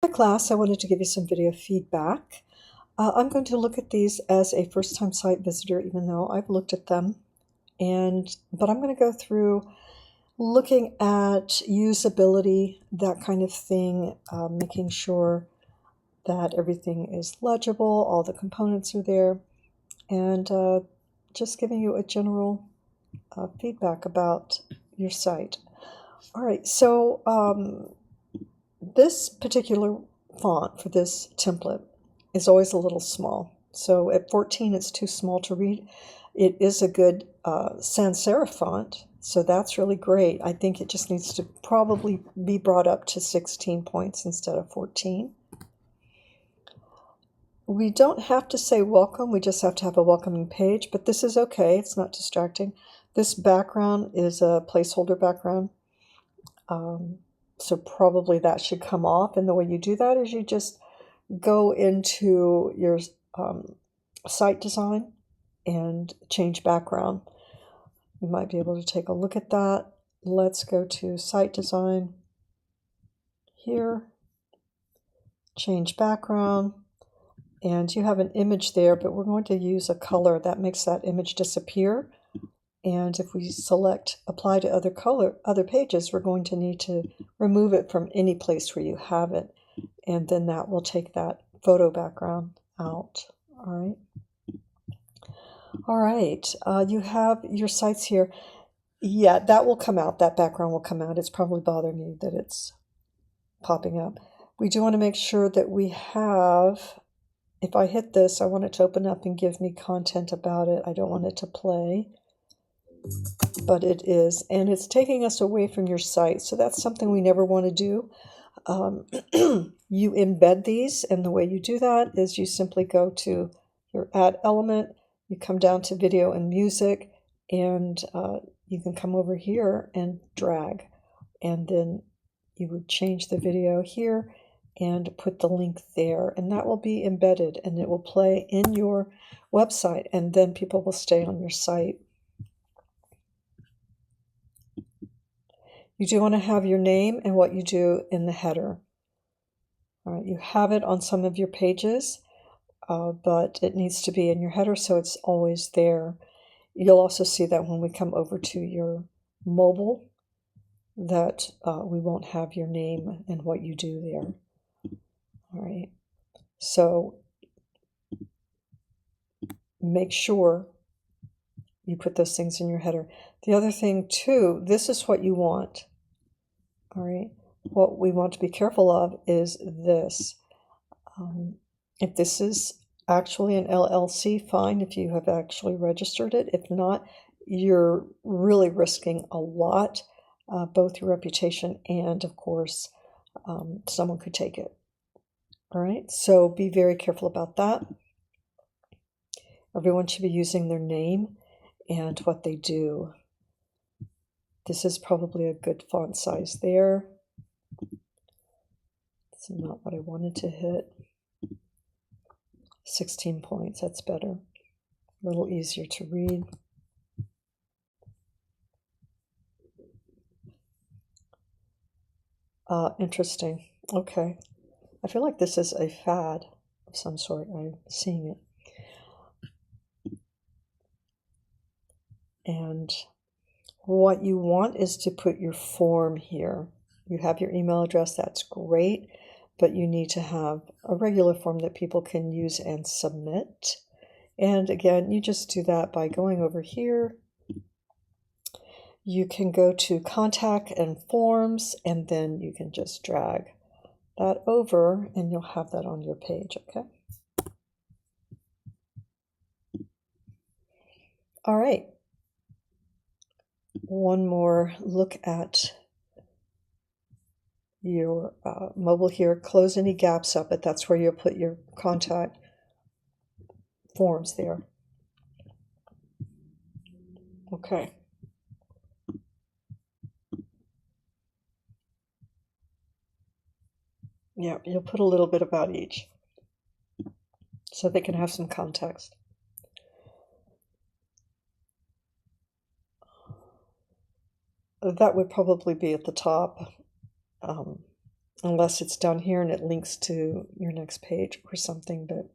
the class, I wanted to give you some video feedback. I'm going to look at these as a first-time site visitor, even though I've looked at them. But I'm going to go through looking at usability, that kind of thing, making sure that everything is legible, all the components are there, and just giving you a general feedback about your site. All right, so this particular font for this template is always a little small. So at 14, it's too small to read. It is a good sans serif font, so that's really great. I think it just needs to probably be brought up to 16 points instead of 14. We don't have to say welcome, we just have to have a welcoming page, but this is okay, it's not distracting. This background is a placeholder background, so probably that should come off, and the way you do that is you just go into your site design and change background. You might be able to take a look at that. Let's go to site design here, change background. And you have an image there, but we're going to use a color that makes that image disappear. And if we select apply to other pages, we're going to need to remove it from any place where you have it. And then that will take that photo background out. All right. You have your sites here. Yeah, that will come out. That background will come out. It's probably bothering me that it's popping up. We do want to make sure that we have... If I hit this, I want it to open up and give me content about it. I don't want it to play, but it is. And it's taking us away from your site, so that's something we never want to do. You embed these, and the way you do that is you simply go to your add element, you come down to video and music, and you can come over here and drag. And then you would change the video here and put the link there, and that will be embedded and it will play in your website, and then people will stay on your site. You do want to have your name and what you do in the header. All right, you have it on some of your pages, but it needs to be in your header so it's always there. You'll also see that when we come over to your mobile that we won't have your name and what you do there. All right, so make sure you put those things in your header. The other thing too, this is what you want. All right, what we want to be careful of is this. If this is actually an LLC, fine, if you have actually registered it. If not, you're really risking a lot, both your reputation and, of course, someone could take it. All right, so be very careful about that. Everyone should be using their name and what they do. This is probably a good font size there. It's not what I wanted to hit. 16 points, that's better. A little easier to read. Interesting. Okay. I feel like this is a fad of some sort. I'm seeing it. And what you want is to put your form here. You have your email address, that's great, but you need to have a regular form that people can use and submit. And again, you just do that by going over here. You can go to contact and forms, and then you can just drag that over and you'll have that on your page, okay? All right. One more look at your mobile here. Close any gaps up, but that's where you'll put your contact forms there. Okay. Yeah, you'll put a little bit about each so they can have some context. That would probably be at the top. unless it's down here and it links to your next page or something, but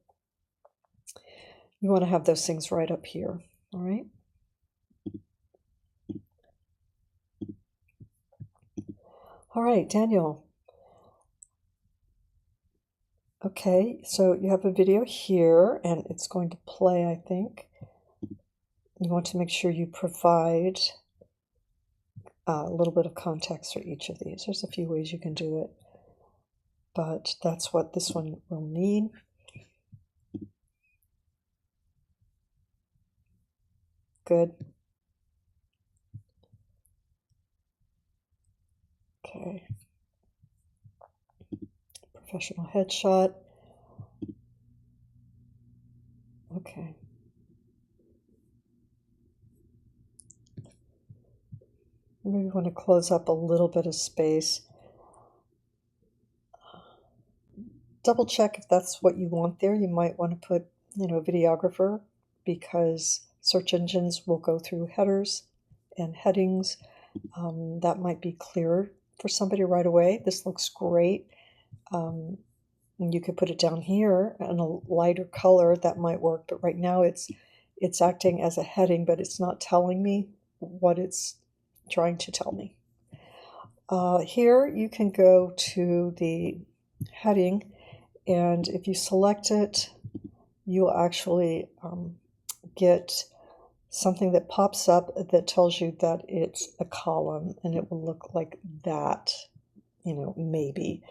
you want to have those things right up here, all right? All right, Daniel. Okay, so you have a video here, and it's going to play, I think. You want to make sure you provide a little bit of context for each of these. There's a few ways you can do it, but that's what this one will need. Good. Okay. Professional headshot. Okay. Maybe want to close up a little bit of space. Double check if that's what you want there. You might want to put, a videographer, because search engines will go through headers and headings. That might be clearer for somebody right away. This looks great. You could put it down here in a lighter color. That might work, but right now it's acting as a heading, but it's not telling me what it's trying to tell me. Here you can go to the heading, and if you select it, you'll actually get something that pops up that tells you that it's a column, and it will look like that, maybe.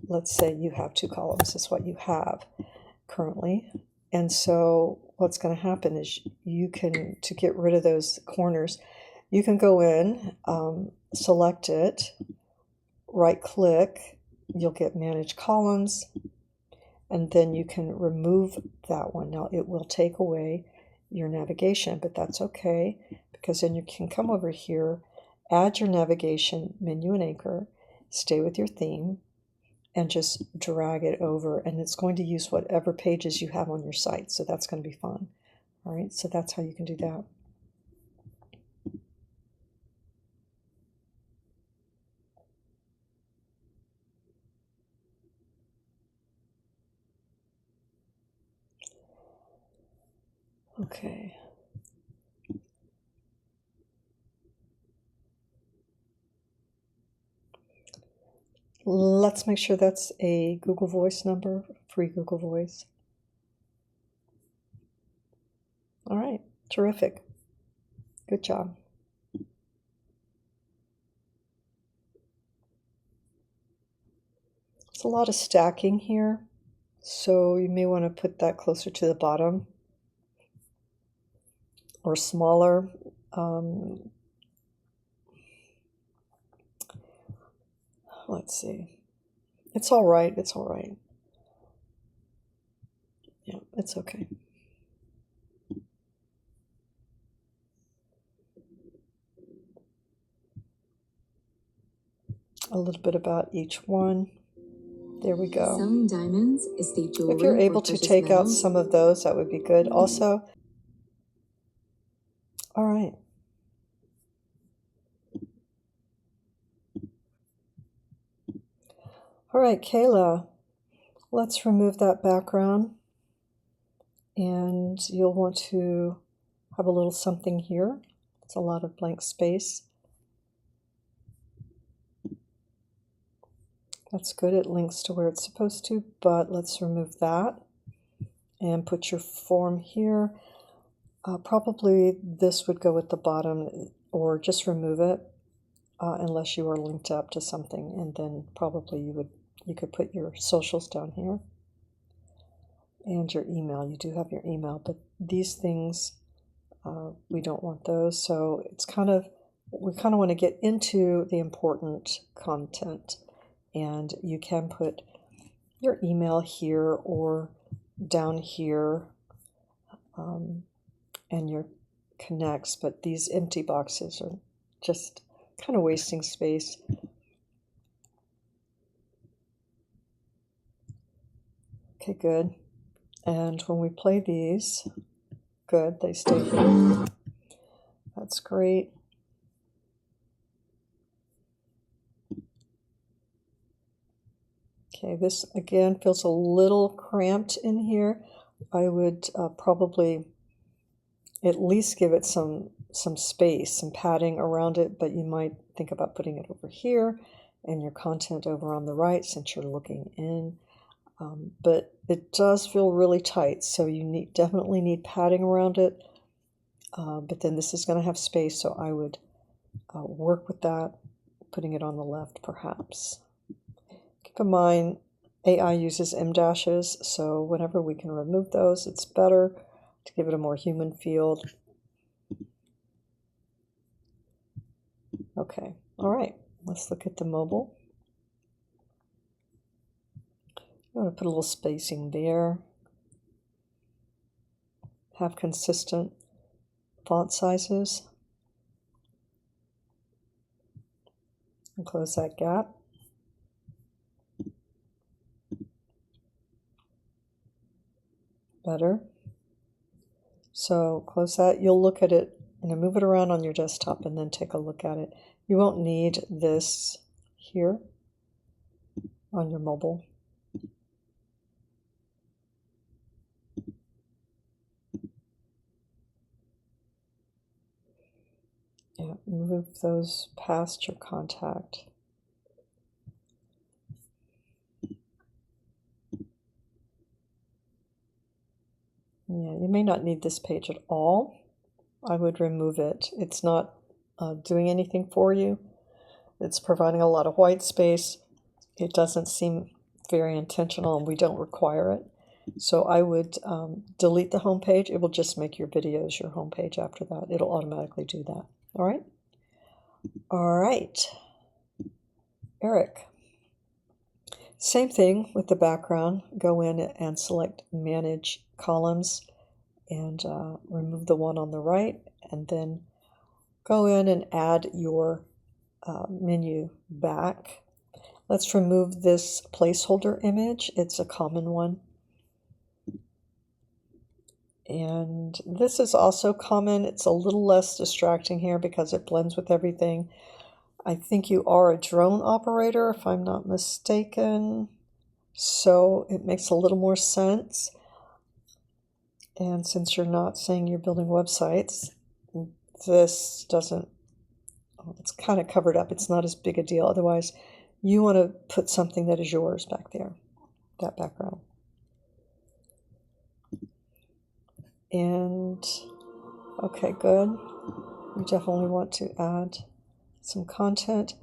Let's say you have 2 columns, is what you have currently. And so what's going to happen is you can, to get rid of those corners, you can go in, select it, right click, you'll get manage columns, and then you can remove that one. Now it will take away your navigation, but that's okay, because then you can come over here, add your navigation menu and anchor, stay with your theme, and just drag it over, and it's going to use whatever pages you have on your site, so that's going to be fun. All right, so that's how you can do that. Okay. Let's make sure that's a Google Voice number, free Google Voice. All right, terrific. Good job. It's a lot of stacking here, so you may want to put that closer to the bottom or smaller. Let's see. It's all right. It's all right. Yeah, it's okay. A little bit about each one. There we go. Selling diamonds, estate jewelry, if you're able to take out some of those, that would be good. Also, all right. All right, Kayla, let's remove that background. And you'll want to have a little something here. It's a lot of blank space. That's good. It links to where it's supposed to, but let's remove that and put your form here. Probably this would go at the bottom, or just remove it unless you are linked up to something, and then probably you could put your socials down here and your email. You do have your email, but these things we don't want those. So it's we kind of want to get into the important content. And you can put your email here or down here, and your connects, but these empty boxes are just kind of wasting space. Okay, good. And when we play these, good, they stay here. That's great. Okay, this again feels a little cramped in here. I would probably at least give it some space, some padding around it, but you might think about putting it over here and your content over on the right since you're looking in. But it does feel really tight, so you definitely need padding around it. But then this is going to have space, so I would work with that, putting it on the left perhaps. Keep in mind, AI uses M dashes, so whenever we can remove those, it's better to give it a more human feel. Okay, all right, let's look at the mobile. I'm going to put a little spacing there. Have consistent font sizes. And close that gap. Better. So close that. You'll look at it, move it around on your desktop and then take a look at it. You won't need this here on your mobile. Yeah, move those past your contact. Yeah, you may not need this page at all. I would remove it. It's not doing anything for you. It's providing a lot of white space. It doesn't seem very intentional, and we don't require it. So I would delete the home page. It will just make your videos your home page after that. It'll automatically do that. All right? All right. Eric. Same thing with the background. Go in and select Manage Columns and remove the one on the right, and then go in and add your menu back. Let's remove this placeholder image. It's a common one. And this is also common. It's a little less distracting here because it blends with everything. I think you are a drone operator, if I'm not mistaken. So it makes a little more sense. And since you're not saying you're building websites, this doesn't, it's kind of covered up. It's not as big a deal. Otherwise, you want to put something that is yours back there, that background. And okay, good. You definitely want to add some content.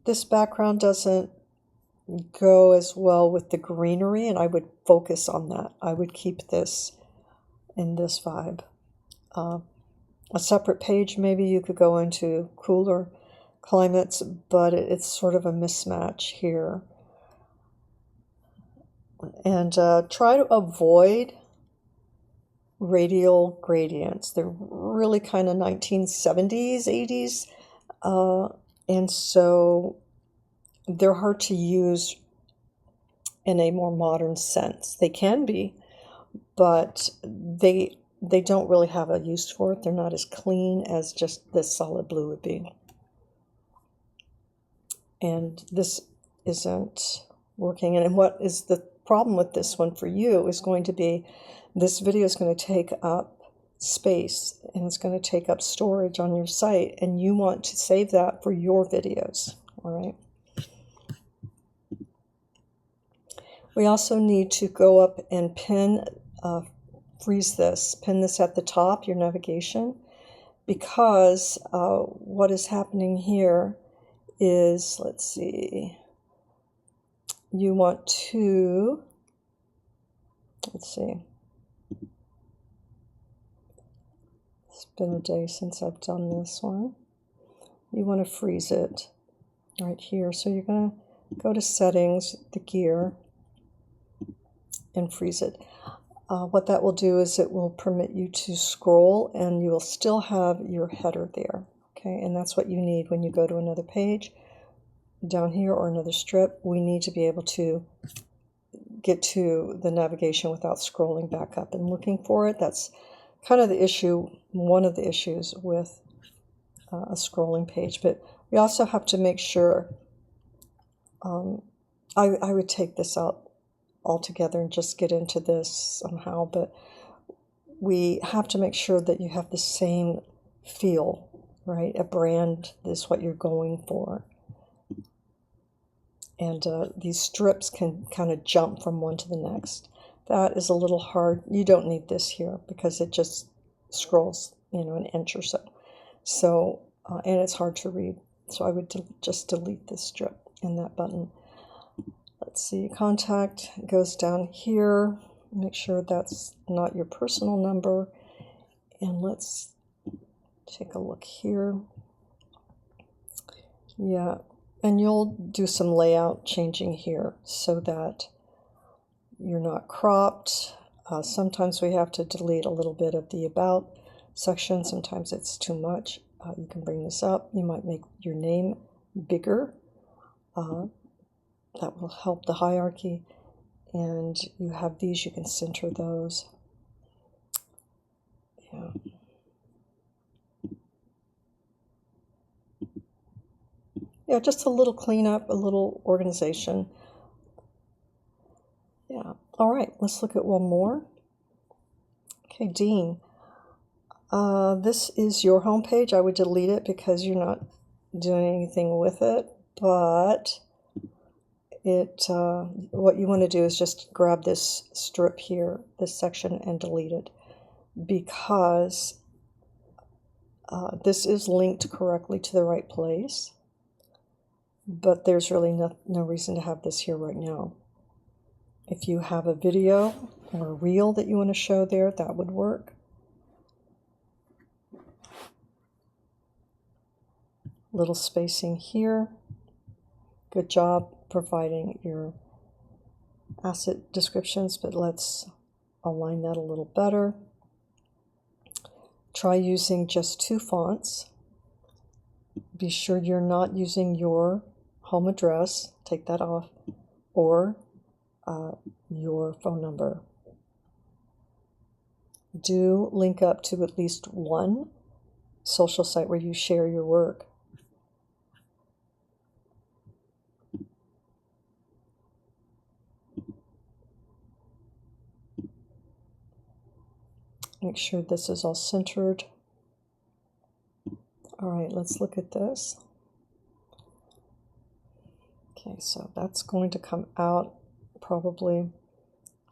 This background doesn't go as well with the greenery, and I would focus on that. I would keep this in this vibe. A separate page, maybe you could go into cooler climates, but it's sort of a mismatch here. And try to avoid radial gradients. They're really kind of 1970s, 80s, and so they're hard to use in a more modern sense. They can be, but they don't really have a use for it. They're not as clean as just this solid blue would be. And this isn't working. And what is the problem with this one for you is going to be this video is going to take up space and it's going to take up storage on your site, and you want to save that for your videos. All right. We also need to go up and freeze this, pin this at the top, your navigation, because what is happening here is, let's see, you want to, let's see, it's been a day since I've done this one. You want to freeze it right here. So you're going to go to settings, the gear, and freeze it. What that will do is it will permit you to scroll, and you will still have your header there. Okay, and that's what you need when you go to another page down here or another strip. We need to be able to get to the navigation without scrolling back up and looking for it. That's kind of the issue, one of the issues with a scrolling page. But we also have to make sure I would take this out altogether and just get into this somehow, but we have to make sure that you have the same feel, right? A brand is what you're going for. And these strips can kind of jump from one to the next. That is a little hard. You don't need this here because it just scrolls, an inch or so. So, and it's hard to read. So I would just delete this strip and that button. Let's see, contact goes down here. Make sure that's not your personal number. And let's take a look here. Yeah, and you'll do some layout changing here so that you're not cropped. Sometimes we have to delete a little bit of the about section. Sometimes it's too much. You can bring this up. You might make your name bigger. That will help the hierarchy. And you have these, you can center those. Yeah. Yeah, just a little cleanup, a little organization. Yeah. All right, let's look at one more. Okay, Dean. This is your home page. I would delete it because you're not doing anything with it, but what you want to do is just grab this strip here, this section, and delete it, because this is linked correctly to the right place, but there's really no reason to have this here right now. If you have a video or a reel that you want to show there, that would work. Little spacing here. Good job providing your asset descriptions, but let's align that a little better. Try using just 2 fonts. Be sure you're not using your home address, take that off, or your phone number. Do link up to at least one social site where you share your work. Make sure this is all centered. All right, let's look at this. Okay, so that's going to come out probably.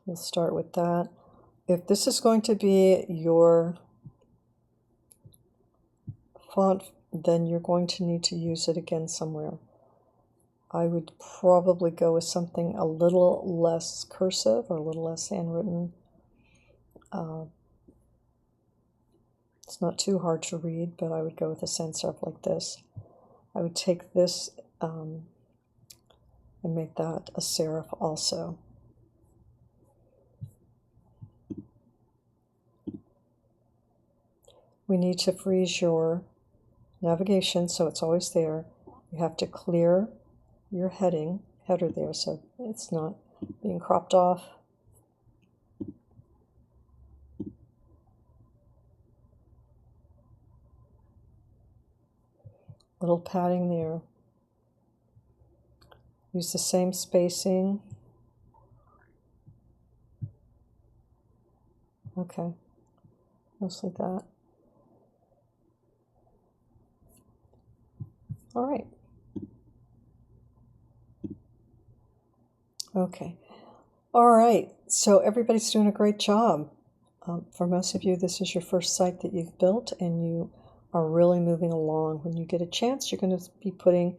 We'll start with that. If this is going to be your font, then you're going to need to use it again somewhere. I would probably go with something a little less cursive or a little less handwritten. It's not too hard to read, but I would go with a sans serif like this. I would take this and make that a serif also. We need to freeze your navigation so it's always there. You have to clear your header there so it's not being cropped off. Little padding there. Use the same spacing. Okay, mostly that. All right. Okay. All right. So everybody's doing a great job. For most of you, this is your first site that you've built, and you are really moving along. When you get a chance, you're going to be putting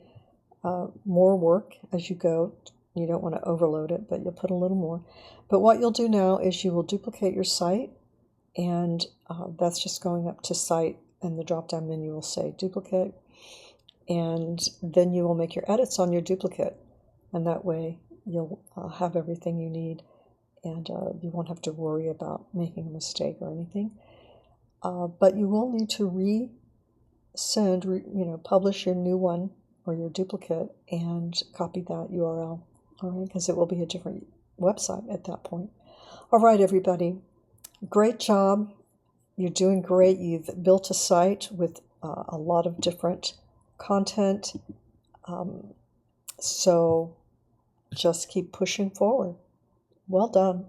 more work as you go. You don't want to overload it, but you'll put a little more. But what you'll do now is you will duplicate your site, and that's just going up to site, and the drop-down menu will say duplicate. And then you will make your edits on your duplicate, and that way you'll have everything you need, and you won't have to worry about making a mistake or anything. But you will need to publish your new one or your duplicate and copy that URL, all right, because it will be a different website at that point. All right, everybody, great job. You're doing great. You've built a site with a lot of different content. So just keep pushing forward. Well done.